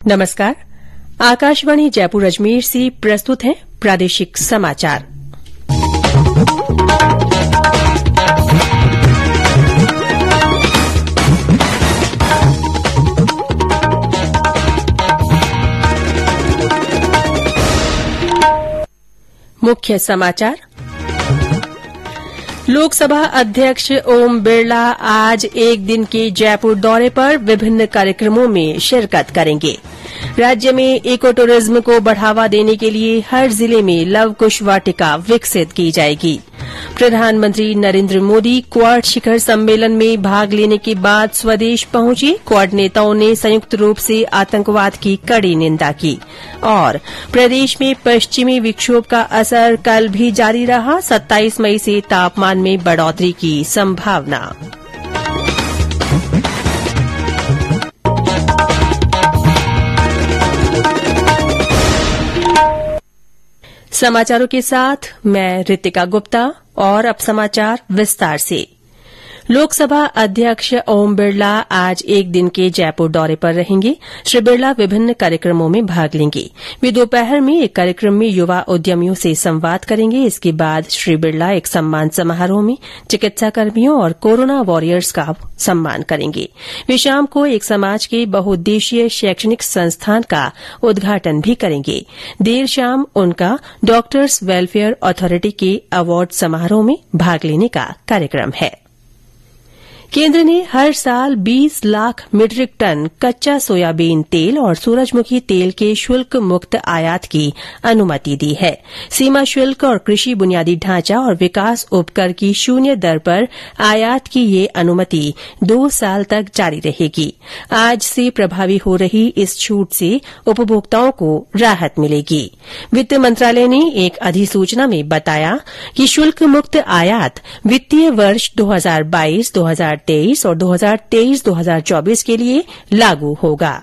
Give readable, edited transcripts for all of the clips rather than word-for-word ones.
नमस्कार। आकाशवाणी जयपुर अजमेर से प्रस्तुत हैं प्रादेशिक समाचार। मुख्य समाचार। लोकसभा अध्यक्ष ओम बिरला आज एक दिन के जयपुर दौरे पर विभिन्न कार्यक्रमों में शिरकत करेंगे। राज्य में इको टूरिज्म को बढ़ावा देने के लिए हर जिले में लव कुश वाटिका विकसित की जाएगी। प्रधानमंत्री नरेंद्र मोदी क्वाड शिखर सम्मेलन में भाग लेने के बाद स्वदेश पहुंचे। क्वाड नेताओं ने संयुक्त रूप से आतंकवाद की कड़ी निंदा की। और प्रदेश में पश्चिमी विक्षोभ का असर कल भी जारी रहा। 27 मई से तापमान में बढ़ोतरी की संभावना। समाचारों के साथ मैं रितिका गुप्ता और अब समाचार विस्तार से। लोकसभा अध्यक्ष ओम बिरला आज एक दिन के जयपुर दौरे पर रहेंगे। श्री बिरला विभिन्न कार्यक्रमों में भाग लेंगे। वे दोपहर में एक कार्यक्रम में युवा उद्यमियों से संवाद करेंगे। इसके बाद श्री बिरला एक सम्मान समारोह में चिकित्साकर्मियों और कोरोना वॉरियर्स का सम्मान करेंगे। वे शाम को एक समाज के बहुउद्देशीय शैक्षणिक संस्थान का उद्घाटन भी करेंगे। देर शाम उनका डॉक्टर्स वेलफेयर अथॉरिटी के अवार्ड समारोह में भाग लेने का कार्यक्रम है। केंद्र ने हर साल 20 लाख मीट्रिक टन कच्चा सोयाबीन तेल और सूरजमुखी तेल के शुल्क मुक्त आयात की अनुमति दी है। सीमा शुल्क और कृषि बुनियादी ढांचा और विकास उपकर की शून्य दर पर आयात की ये अनुमति 2 साल तक जारी रहेगी। आज से प्रभावी हो रही इस छूट से उपभोक्ताओं को राहत मिलेगी। वित्त मंत्रालय ने एक अधिसूचना में बताया कि शुल्क मुक्त आयात वित्तीय वर्ष 2022-2023 और 2023-2024 के लिए लागू होगा।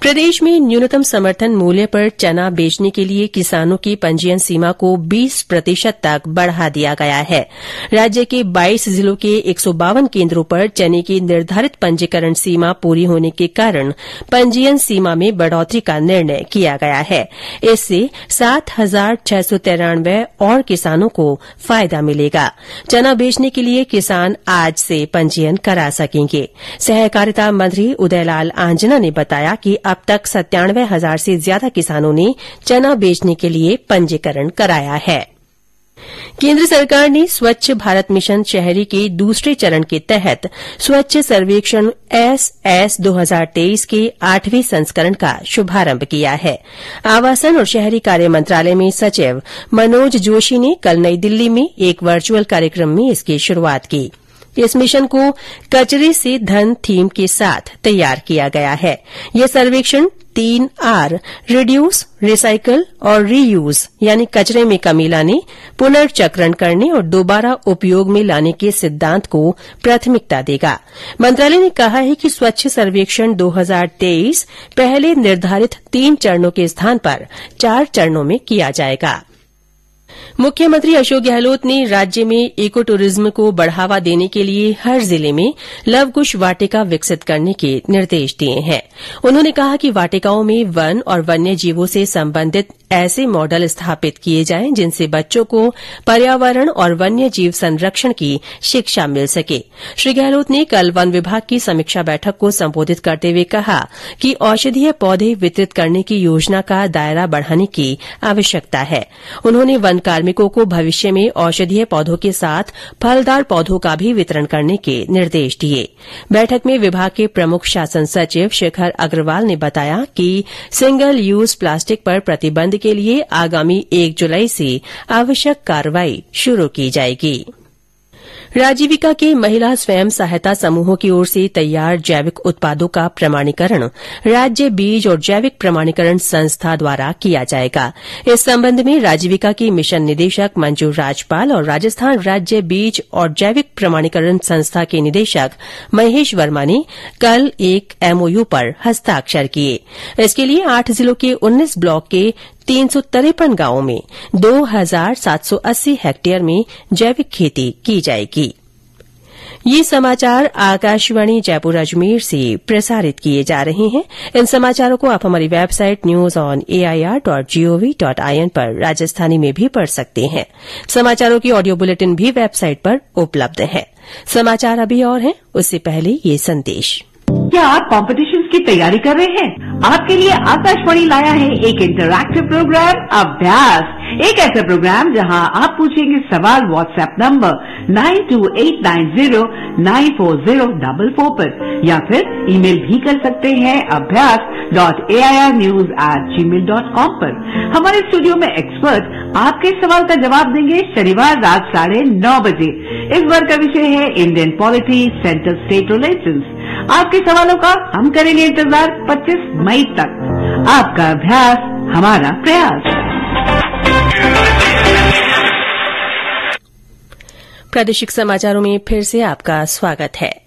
प्रदेश में न्यूनतम समर्थन मूल्य पर चना बेचने के लिए किसानों की पंजीयन सीमा को 20% तक बढ़ा दिया गया है। राज्य के 22 जिलों के 152 केंद्रों पर चने की निर्धारित पंजीकरण सीमा पूरी होने के कारण पंजीयन सीमा में बढ़ोतरी का निर्णय किया गया है। इससे 7,693 और किसानों को फायदा मिलेगा। चना बेचने के लिए किसान आज से पंजीयन करा सकेंगे। सहकारिता मंत्री उदयलाल आंजना ने बताया कि अब तक 97,000 से ज्यादा किसानों ने चना बेचने के लिए पंजीकरण कराया है। केंद्र सरकार ने स्वच्छ भारत मिशन शहरी के दूसरे चरण के तहत स्वच्छ सर्वेक्षण SS 2023 के 8वें संस्करण का शुभारंभ किया है। आवासन और शहरी कार्य मंत्रालय में सचिव मनोज जोशी ने कल नई दिल्ली में एक वर्चुअल कार्यक्रम में इसकी शुरूआत की। इस मिशन को कचरे से धन थीम के साथ तैयार किया गया है। यह सर्वेक्षण 3R रिड्यूस, रिसाइकल और रीयूज यानी कचरे में कमी लाने, पुनर्चक्रण करने और दोबारा उपयोग में लाने के सिद्धांत को प्राथमिकता देगा। मंत्रालय ने कहा है कि स्वच्छ सर्वेक्षण 2023 पहले निर्धारित 3 चरणों के स्थान पर 4 चरणों में किया जाएगा। मुख्यमंत्री अशोक गहलोत ने राज्य में इको टूरिज्म को बढ़ावा देने के लिए हर जिले में लवकुश वाटिका विकसित करने के निर्देश दिए हैं। उन्होंने कहा कि वाटिकाओं में वन और वन्य जीवों से संबंधित ऐसे मॉडल स्थापित किए जाएं जिनसे बच्चों को पर्यावरण और वन्य जीव संरक्षण की शिक्षा मिल सके। श्री गहलोत ने कल वन विभाग की समीक्षा बैठक को संबोधित करते हुए कहा कि औषधीय पौधे वितरित करने की योजना का दायरा बढ़ाने की आवश्यकता है। उन्होंने वन कार्मिकों को भविष्य में औषधीय पौधों के साथ फलदार पौधों का भी वितरण करने के निर्देश दिए। बैठक में विभाग के प्रमुख शासन सचिव शेखर अग्रवाल ने बताया कि सिंगल यूज प्लास्टिक पर प्रतिबंध के लिए आगामी 1 जुलाई से आवश्यक कार्रवाई शुरू की जाएगी। राजीविका के महिला स्वयं सहायता समूहों की ओर से तैयार जैविक उत्पादों का प्रमाणीकरण राज्य बीज और जैविक प्रमाणीकरण संस्था द्वारा किया जाएगा। इस संबंध में राजीविका की मिशन निदेशक मंजू राजपाल और राजस्थान राज्य बीज और जैविक प्रमाणीकरण संस्था के निदेशक महेश वर्मा ने कल एक MOU पर हस्ताक्षर किए। इसके लिए 8 जिलों के 19 ब्लॉक के 353 गांवों में 2,780 हेक्टेयर में जैविक खेती की जाएगी। ये समाचार आकाशवाणी जयपुर अजमेर से प्रसारित किए जा रहे हैं। इन समाचारों को आप हमारी वेबसाइट news.air.gov.in पर राजस्थानी में भी पढ़ सकते हैं। समाचारों की ऑडियो बुलेटिन भी वेबसाइट पर उपलब्ध है। समाचार अभी और हैं, उससे पहले ये संदेश। क्या आप कॉम्पिटिशन्स की तैयारी कर रहे हैं? आपके लिए आकाशवाणी लाया है एक इंटरैक्टिव प्रोग्राम अभ्यास, एक ऐसा प्रोग्राम जहां आप पूछेंगे सवाल व्हाट्सएप नंबर 9289094044 पर या फिर ईमेल भी कर सकते हैं abhyas.airnews@gmail.com पर। हमारे स्टूडियो में एक्सपर्ट आपके सवाल का जवाब देंगे शनिवार रात 9:30 बजे। इस बार का विषय है Indian polity, central state relations. आपके सवालों का हम करेंगे इंतजार 25 मई तक। आपका अभ्यास हमारा प्रयास। प्रादेशिक समाचारों में फिर से आपका स्वागत है।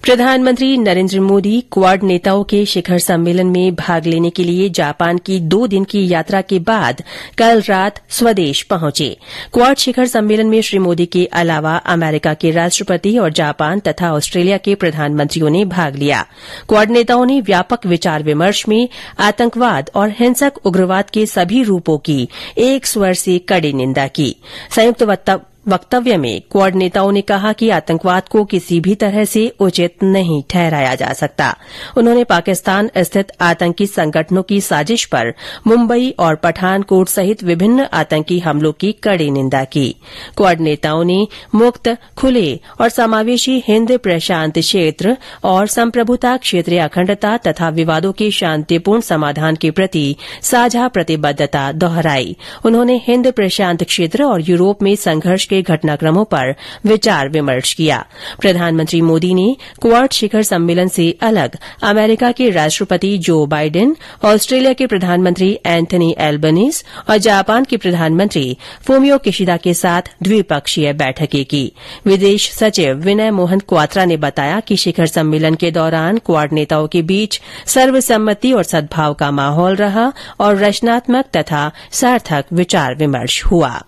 प्रधानमंत्री नरेंद्र मोदी क्वाड नेताओं के शिखर सम्मेलन में भाग लेने के लिए जापान की 2 दिन की यात्रा के बाद कल रात स्वदेश पहुंचे। क्वाड शिखर सम्मेलन में श्री मोदी के अलावा अमेरिका के राष्ट्रपति और जापान तथा ऑस्ट्रेलिया के प्रधानमंत्रियों ने भाग लिया। क्वाड नेताओं ने व्यापक विचार विमर्श में आतंकवाद और हिंसक उग्रवाद के सभी रूपों की एक स्वर से कड़ी निंदा की। संयुक्त वक्तव्य में क्वाड नेताओं ने कहा कि आतंकवाद को किसी भी तरह से उचित नहीं ठहराया जा सकता। उन्होंने पाकिस्तान स्थित आतंकी संगठनों की साजिश पर मुंबई और पठानकोट सहित विभिन्न आतंकी हमलों की कड़ी निंदा की। क्वाड नेताओं ने मुक्त, खुले और समावेशी हिंद प्रशांत क्षेत्र और संप्रभुता, क्षेत्रीय अखंडता तथा विवादों के शांतिपूर्ण समाधान के प्रति साझा प्रतिबद्धता दोहराई। उन्होंने हिंद प्रशांत क्षेत्र और यूरोप में संघर्ष के घटनाक्रमों पर विचार विमर्श किया। प्रधानमंत्री मोदी ने क्वाड शिखर सम्मेलन से अलग अमेरिका के राष्ट्रपति जो बाइडेन, ऑस्ट्रेलिया के प्रधानमंत्री एंथनी एल्बनीज और जापान के प्रधानमंत्री फूमियो किशिदा के साथ द्विपक्षीय बैठकें की। विदेश सचिव विनय मोहन क्वात्रा ने बताया कि शिखर सम्मेलन के दौरान क्वाड नेताओं के बीच सर्वसम्मति और सद्भाव का माहौल रहा और रचनात्मक तथा सार्थक विचार विमर्श हुआ।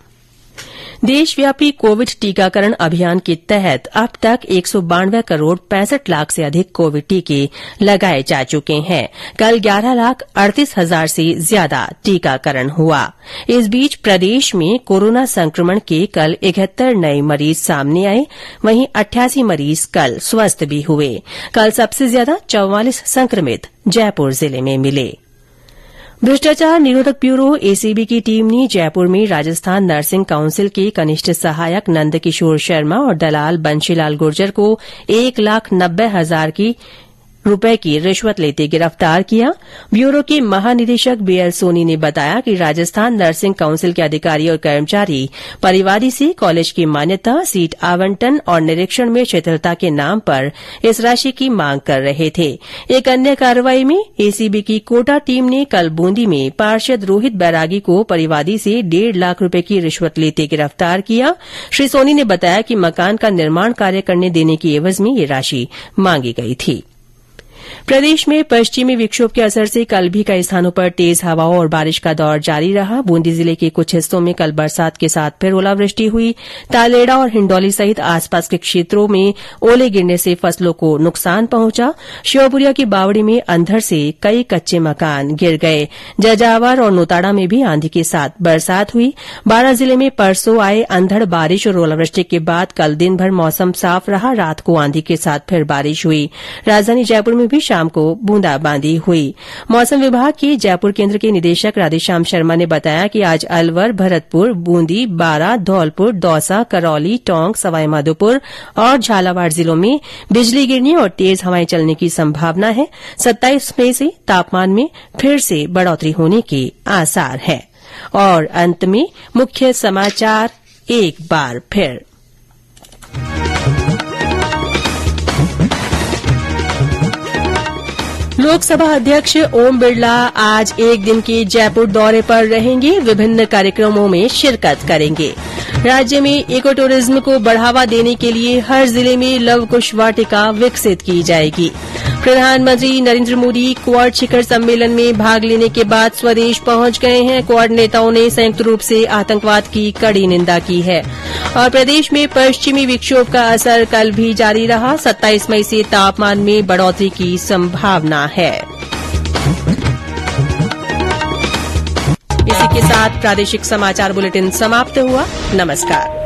देशव्यापी कोविड टीकाकरण अभियान के तहत अब तक 192 करोड़ 65 लाख से अधिक कोविड टीके लगाए जा चुके हैं। कल 11,38,000 से ज्यादा टीकाकरण हुआ। इस बीच प्रदेश में कोरोना संक्रमण के कल 71 नए मरीज सामने आए, वहीं 88 मरीज कल स्वस्थ भी हुए। कल सबसे ज्यादा 44 संक्रमित जयपुर जिले में मिले। भ्रष्टाचार निरोधक ब्यूरो एसीबी की टीम ने जयपुर में राजस्थान नर्सिंग काउंसिल के कनिष्ठ सहायक नंदकिशोर शर्मा और दलाल बंशीलाल गुर्जर को 1,90,000 रुपए की रिश्वत लेते गिरफ्तार किया। ब्यूरो के महानिदेशक बीएल सोनी ने बताया कि राजस्थान नर्सिंग काउंसिल के अधिकारी और कर्मचारी परिवादी से कॉलेज की मान्यता, सीट आवंटन और निरीक्षण में शिथिलता के नाम पर इस राशि की मांग कर रहे थे। एक अन्य कार्रवाई में एसीबी की कोटा टीम ने कल बूंदी में पार्षद रोहित बैरागी को परिवादी से 1.5 लाख रुपए की रिश्वत लेते गिरफ्तार किया। श्री सोनी ने बताया कि मकान का निर्माण कार्य करने देने की एवज में ये राशि मांगी गई थी। प्रदेश में पश्चिमी विक्षोभ के असर से कल भी कई स्थानों पर तेज हवाओं और बारिश का दौर जारी रहा। बूंदी जिले के कुछ हिस्सों में कल बरसात के साथ फिर ओलावृष्टि हुई। तालेड़ा और हिंडौली सहित आसपास के क्षेत्रों में ओले गिरने से फसलों को नुकसान पहुंचा। शिवपुरिया की बावड़ी में अंधड़ से कई कच्चे मकान गिर गए। जजावर और नोताड़ा में भी आंधी के साथ बरसात हुई। बारां जिले में परसों आए अंधड़ बारिश और ओलावृष्टि के बाद कल दिन भर मौसम साफ रहा। रात को आंधी के साथ फिर बारिश हुई। राजधानी जयपुर में भी शाम को बूंदाबांदी हुई। मौसम विभाग के जयपुर केंद्र के निदेशक राधेश्याम शर्मा ने बताया कि आज अलवर, भरतपुर, बूंदी, बारां, धौलपुर, दौसा, करौली, टोंक, सवाईमाधोपुर और झालावाड़ जिलों में बिजली गिरने और तेज हवाएं चलने की संभावना है। 27 मई से तापमान में फिर से बढ़ोतरी होने के आसार हैं। और अंत में मुख्य समाचार एक बार फिर। लोकसभा अध्यक्ष ओम बिरला आज एक दिन के जयपुर दौरे पर रहेंगे। विभिन्न कार्यक्रमों में शिरकत करेंगे। राज्य में इको टूरिज्म को बढ़ावा देने के लिए हर जिले में लव कुश वाटिका विकसित की जाएगी। प्रधानमंत्री नरेंद्र मोदी क्वाड शिखर सम्मेलन में भाग लेने के बाद स्वदेश पहुंच गए हैं। क्वाड नेताओं ने संयुक्त रूप से आतंकवाद की कड़ी निंदा की है। और प्रदेश में पश्चिमी विक्षोभ का असर कल भी जारी रहा। 27 मई से तापमान में बढ़ोतरी की संभावना है। इसी के साथ प्रादेशिक समाचार बुलेटिन समाप्त हुआ। नमस्कार।